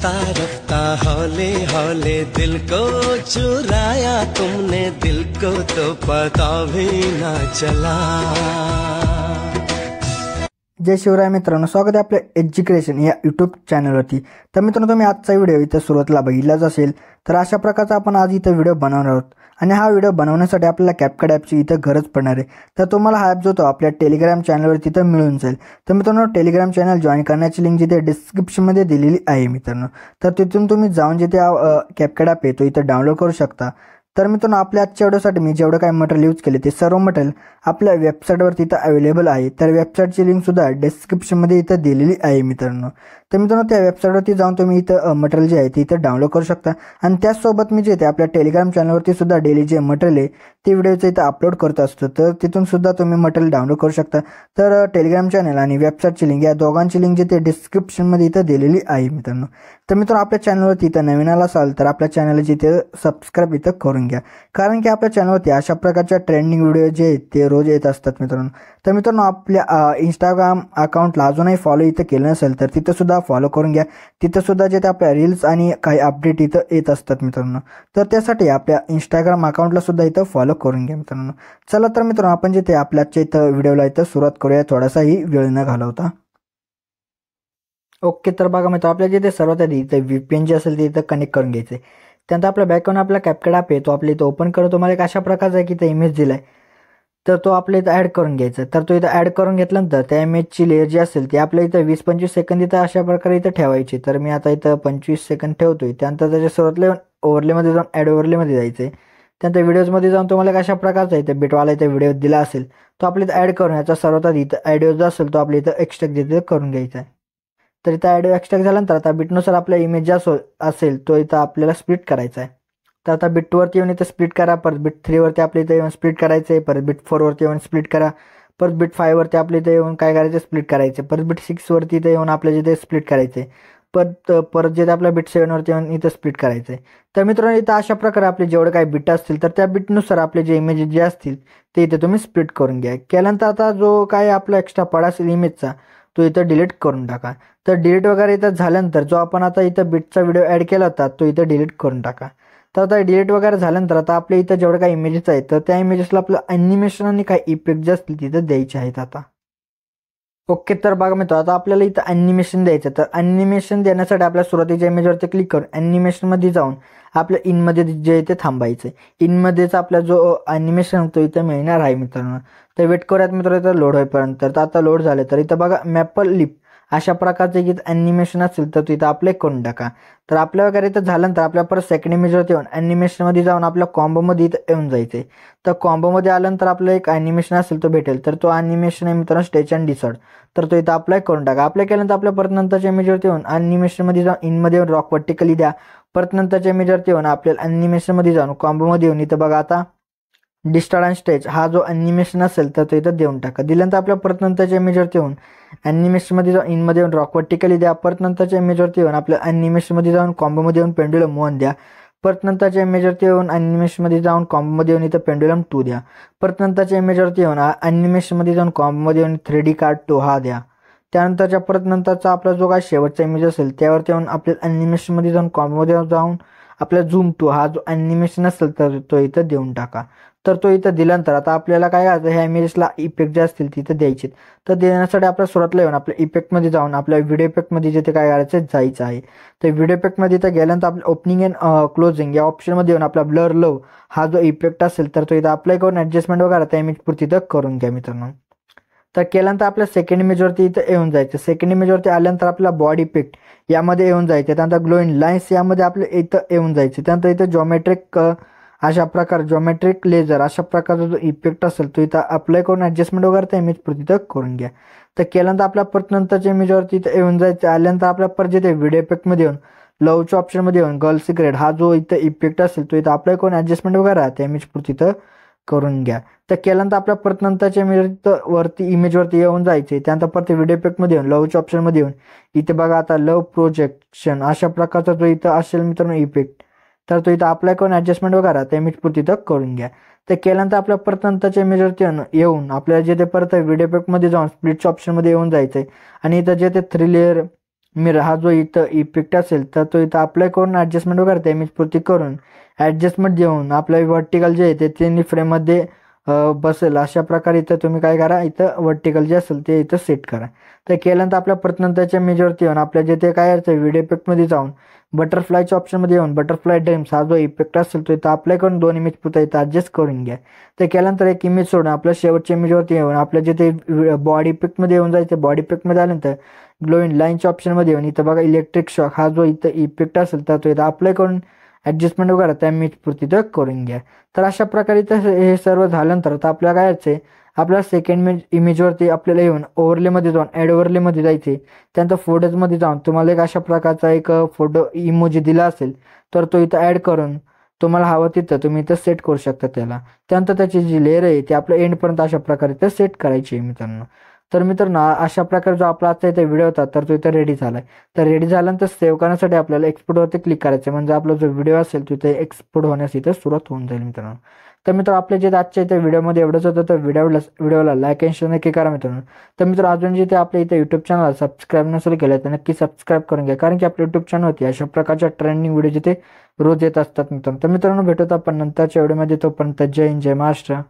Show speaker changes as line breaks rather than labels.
रफ्ता रफ्ता हौले हौले दिल को चुराया तुमने, दिल को तो पता भी ना चला।
जय शिवराय मित्रांनो, स्वागत आहे आपल्या एज्युकेशन या यूट्यूब चॅनलवरती। तर मित्रांनो, तुम्ही आजचा व्हिडिओ इथं सुरुवातीला बघितलाच असेल। तर अशा प्रकारचा आपण आज इथं व्हिडिओ बनवणार आहोत आणि हा व्हिडिओ बनवण्यासाठी आपल्याला कॅपकट ॲपची इथं गरज पडणार आहे। तर तुम्हाला हा ॲप जो तो आपल्या टेलिग्राम चॅनलवर तिथं मिळून जाईल। तर मित्रांनो, टेलिग्राम चॅनल जॉईन करण्याची लिंक जिथे डिस्क्रिप्शनमध्ये दिलेली आहे मित्रांनो। तर तिथून तुम्ही जाऊन जिथे कॅपकट ॲप आहे तो इथं डाउनलोड करू शकता। तर मित्रांनो, आपल्या आजच्या व्हिडिओसाठी मी जेवढं काही मटेरियल यूज केले ते सर्व मटेरियल आपल्या वेबसाईटवर तिथं अवेलेबल आहे। तर वेबसाईटची लिंक सुद्धा डिस्क्रिप्शनमध्ये इथं दिलेली आहे मित्रांनो। तर मित्रांनो, त्या वेबसाईटवरती जाऊन तुम्ही इथं मटेरियल जे आहे ते इथं डाउनलोड करू शकता आणि त्याचसोबत मी जे ते आपल्या टेलिग्राम चॅनलवरती सुद्धा डेली जे मटेरियल आहे ते व्हिडिओचं इथं अपलोड करत असतो। तर तिथून सुद्धा तुम्ही मटेरियल डाउनलोड करू शकता। तर टेलिग्राम चॅनल आणि वेबसाईटची लिंक या दोघांची लिंक जे ते डिस्क्रिप्शनमध्ये इथं दिलेली आहे मित्रांनो। तर मित्रांनो, आपल्या चॅनलवरती इथं नवीन आला असाल तर आपल्या चॅनलला जिथे सबस्क्राईब इथं करून घ्या, कारण की आपल्या चॅनलवरती अशा प्रकारच्या ट्रेंडिंग व्हिडिओ जे आहेत ते रोज येत असतात मित्रांनो। तर मित्रांनो, आपल्या इंस्टाग्राम अकाउंटला अजूनही फॉलो इथं केलं नसेल तर तिथं सुद्धा फॉलो करून घ्या। तिथं सुद्धा जे ते आपल्या रील्स आणि काही अपडेट इथं येत असतात मित्रांनो। तर त्यासाठी आपल्या इंस्टाग्राम अकाउंटला सुद्धा इथं फॉलो करून घ्या मित्रांनो। चला तर मित्रांनो, आपण जे ते आपल्याच्या इथं व्हिडिओला इथं सुरुवात करूया, थोडासाही वेळ न घालवता। ओके, तर बघा मित्रांनो, आपल्या जिथे सर्वात आधी इथं VPN जे असेल ते इथं कनेक्ट करून घ्यायचं आहे। त्यानंतर आपल्या बॅकग्राऊंड आपला कॅपकट ॲप आहे तो आपल्या इथं ओपन करून तुम्हाला एक अशा प्रकारचा आहे की इथं इमेज दिला आहे, तर तो आपल्या इथं ॲड करून घ्यायचा। तर तो इथं ॲड करून घेतल्यानंतर त्या इमेजची लेअर जी असेल ती आपल्या इथं 20-25 सेकंद इथं अशा प्रकारे इथं ठेवायची। तर मी आता इथं 25 सेकंद ठेवतोय। त्यानंतर त्याच्या सुरुवातीला ओव्हरलेमध्ये जाऊन ॲड ओव्हरलेमध्ये जायचं आहे। त्यानंतर व्हिडिओजमध्ये जाऊन तुम्हाला एक अशा प्रकारचा इथं बिटवाला इथं व्हिडिओ दिला असेल तो आपल्या इथं ॲड करून याचा सर्वात आधी इथं ॲडिओ जो असेल तो आपल्या इथं एक्स्ट्रॅक्ट जिथे करून घ्यायचा आहे। तर इथं ॲडिओ एक्स्ट्रॅक्ट झाल्यानंतर आता बिटनुसार आपला इमेज जो असेल तो इथं आपल्याला स्प्लिट करायचा आहे। तर आता बिट 2वरती येऊन इथं स्प्लिट करा, परत बिट 3वरती आपल्या इथं येऊन स्प्लिट करायचं आहे, परत बिट 4वरती येऊन स्प्लिट करा, परत बिट 5वरती आपल्या इथं येऊन काय करायचं स्प्लिट करायचं, परत बिट 6वरती इथं येऊन आपल्या जिथे स्प्लिट करायचं आहे, परत जे आपल्या बिट 7वरती येऊन इथं स्प्लिट करायचं आहे। तर मित्रांनो, इथं अशा प्रकारे आपले जेवढे काही बिट असतील तर त्या बिटनुसार आपले जे इमेजेस जे असतील ते इथे तुम्ही स्प्लिट करून घ्या। केल्यानंतर आता जो काय आपला एक्स्ट्रा पडा असेल इमेजचा तो इथं डिलीट करून टाका। तर डिलीट वगैरे इथं झाल्यानंतर जो आपण आता इथं बिटचा व्हिडिओ ॲड केला होता तो इथं डिलीट करून टाका। तर आता डिलीट वगैरे झाल्यानंतर आता आपल्या इथं जेवढं काही इमेजेस आहेत तर त्या इमेजेसला आपलं ॲनिमेशन आणि काही इफेक्ट जे असतील तिथं द्यायचे आहेत आता। ओके, तर बघा मित्र, आता आपल्याला इथं ॲनिमेशन द्यायचं। तर ॲनिमेशन देण्यासाठी आपल्या सुरुवातीच्या इमेजवरती क्लिक करून ॲनिमेशनमध्ये जाऊन आपल्या इनमध्ये जे इथे थांबायचं आहे। इनमध्येच आपला जो ॲनिमेशन तो इथं मिळणार आहे मित्रांनो। तर वेट करूयात मित्रांनो इथं लोड होईपर्यंत। तर आता लोड झालं तर इथं बघा मॅपल लिप अशा प्रकारचे इथं ॲनिमेशन असेल तर तो इथं अप्लाय करून टाका। तर आपल्या वगैरे इथं झाल्यानंतर आपल्या परत सेकंड इमेजवरती येऊन ॲनिमेशनमध्ये जाऊन आपल्या कॉम्बोमध्ये इथं येऊन जायचं आहे। तर कॉम्बोमध्ये आल्यानंतर आपलं एक ॲनिमेशन असेल तो भेटेल, तर तो ॲनिमेशन आहे मित्रांनो स्टेच अँड डिसॉर्ट। तर तो इथं अप्लाय करून टाका। अप्लाय केल्यानंतर आपल्या परत नंतरच्या इमेजवरती येऊन ॲनिमेशनमध्ये जाऊन इनमध्ये येऊन रॉक वर्टिकली द्या। परत नंतरच्या इमेजवरती येऊन आपल्याला ॲनिमेशनमध्ये जाऊन कॉम्बोमध्ये येऊन इथं बघा आता डिस्टॉर्ट अँड स्टेच हा जो ॲनिमेशन असेल तर तो इथं देऊन टाका। दिल्यानंतर आपल्या परत नंतरच्या इमेजवरती येऊन ॲनिमेशनमध्ये जाऊन इनमध्ये येऊन रॉक वर्टिकली द्या। परत नंतरच्या इमेजवरती येऊन आपल्या ॲनिमेशनमध्ये जाऊन कॉम्बोमध्ये येऊन पेंड्युलम 1 द्या। परत नंतरच्या इमेजवरती येऊन ॲनिमेशनमध्ये जाऊन कॉम्बोमध्ये येऊन इथं पेंड्युलम 2 द्या। परत नंतरच्या इमेजवरती येऊन ॲनिमेशनमध्ये जाऊन कॉम्बोमध्ये येऊन 3D कार्ड 2 हा द्या। त्यानंतरच्या परत नंतरचा आपला जो काय शेवटचा इमेज असेल त्यावरती येऊन आपल्या ॲनिमेशनमध्ये जाऊन कॉम्बोमध्ये जाऊन आपला झूम 2 हा जो ॲनिमेशन असेल तर तो इथं देऊन टाका। तर तो इथं दिल्यानंतर आता आपल्याला काय ह्या इमेजेसला इफेक्ट जे असतील तिथं द्यायचे। तर देण्यासाठी आपल्या सुरुवातीला येऊन आपल्या इफेक्टमध्ये जाऊन आपल्या व्हिडिओ इफेक्टमध्ये जिथे काय करायचं जायचं आहे। तर व्हिडिओ इफेक्टमध्ये इथं गेल्यानंतर आपल्या ओपनिंग अँड क्लोजिंग या ऑप्शनमध्ये येऊन आपला ब्लर लव हा जो इफेक्ट असेल तर तो इथं अप्लाय करून ॲडजस्टमेंट वगैरे त्या इमेजपुरती इथं करून घ्या मित्रांनो। तर केल्यानंतर आपल्या सेकंड इमेजवरती इथं येऊन जायचं। सेकंड इमेजवरती आल्यानंतर आपला बॉडी इफेक्ट यामध्ये येऊन जायचं। त्यानंतर ग्लोईंग लाईन्स यामध्ये आपलं इथं येऊन जायचं। त्यानंतर इथं जॉमेट्रिक अशा प्रकारे जॉमेट्रिक लेझर अशा प्रकारचा जो इफेक्ट असेल तो इथं अप्लाय करून ॲडजस्टमेंट वगैरे त्या इमेजपुरती इथं करून घ्या। तर केल्यानंतर आपल्या परत नंतरच्या इमेजवरती इथं येऊन जायचं। आल्यानंतर आपल्या परत जिथे व्हिडिओ इफेक्टमध्ये येऊन लवच्या ऑप्शनमध्ये येऊन गर्ल सिक्रेट हा जो इथं इफेक्ट असेल तो इथं अप्लाय करून ॲडजस्टमेंट वगैरे त्या इमेजपुरती इथं करून घ्या। तर केल्यानंतर आपल्या परत नंतरच्या इमेजवरती येऊन जायचे। त्यानंतर परत व्हिडिओ इफेक्टमध्ये येऊन लवच्या ऑप्शनमध्ये येऊन इथे बघा आता लव प्रोजेक्शन अशा प्रकारचा जो इथं असेल मित्रांनो इफेक्ट तर तो इथं अप्लाय करून ॲडजस्टमेंट वगैरे त्या इमेजपुरती इथं करून घ्या। तर केल्यानंतर आपल्या परत नंतरच्या इमेजवरती येऊन आपल्याला जे ते परत व्हिडिओ इफेक्टमध्ये जाऊन स्प्लिटच्या ऑप्शनमध्ये येऊन जायचं आहे आणि इथं जे ते 3 लेअर मिरर हा जो इथं इफेक्ट असेल तर तो इथं अप्लाय करून ॲडजस्टमेंट वगैरे त्या इमेजपुरती करून ॲडजस्टमेंट देऊन आपलं व्हर्टिकल जे आहे ते तिन्ही फ्रेममध्ये बसेल अशा प्रकारे इथं तुम्ही काय करा, इथं व्हर्टिकल जे असेल ते इथं सेट करा. तर केल्यानंतर आपल्या परत त्याच्या इमेजवरती येऊन आपल्या जिथे काय यायचं व्हिडिओ इफेक्टमध्ये जाऊन बटरफ्लायच्या ऑप्शनमध्ये येऊन बटरफ्लाय ड्रीम्स हा जो इफेक्ट असेल तो इथं अप्लाय करून 2 इमेज पुरता इथं ॲडजस्ट करून घ्या. तर केल्यानंतर एक इमेज सोडून आपल्या शेवटच्या इमेजवरती येऊन आपल्या जिथे बॉडी इफेक्टमध्ये येऊन जायचं, बॉडी इफेक्टमध्ये आल्यानंतर ग्लोईंग लाईनच्या ऑप्शनमध्ये येऊन इथं बघा इलेक्ट्रिक शॉक हा जो इथं इफेक्ट असेल तर तो इथं अप्लाय करून ॲडजस्टमेंट वगैरे त्या इमेजपुरती तर करून घ्या. तर अशा प्रकारे तर हे सर्व झाल्यानंतर तर आपल्याला काय यायचं आहे, आपल्या सेकंड इमेजवरती आपल्याला येऊन ओव्हरलेमध्ये जाऊन ॲड ओव्हरलेमध्ये जायचे. त्यानंतर फोटोजमध्ये जाऊन तुम्हाला एक अशा प्रकारचा एक फोटो इमोजी दिला असेल तर तो इथं ॲड करून तुम्हाला हवं तिथं तुम्ही इथं सेट करू शकता त्याला. त्यानंतर त्याची जी लेअर आहे ती आपल्या एंडपर्यंत अशा प्रकारे तर सेट करायची आहे मित्रांनो. तर मित्रांनो अशा प्रकारे जो आपला आजचा इथे व्हिडिओ होता तर तो इथं रेडी झाला आहे. तर रेडी झाल्यानंतर सेव्ह करण्यासाठी आपल्याला एक्सपोर्टवरती क्लिक करायचं आहे, म्हणजे आपला जो व्हिडिओ असेल तो इथे एक्सपोर्ट होण्यास इथं सुरुवात होऊन जाईल मित्रांनो. तर मित्र आपल्या जे आजच्या इथे व्हिडिओमध्ये एवढंच होतं, तर व्हिडिओला लाईक आणि शेअर नक्की करा मित्रांनो. तर मित्र अजून जिथे आपल्या इथे यूट्यूब चॅनल सबस्क्राईब नसेल केलं तर नक्की सबस्क्राईब करून घ्या, कारण की आपल्या यूट्यूब चॅनलवरती अशा प्रकारच्या ट्रेंडिंग व्हिडिओ जिथे रोज येत असतात मित्रांनो. तर मित्रांनो भेटत आपण नंतरच्या व्हिडिओमध्ये, तोपर्यंत जय हिंद जय महाराष्ट्र.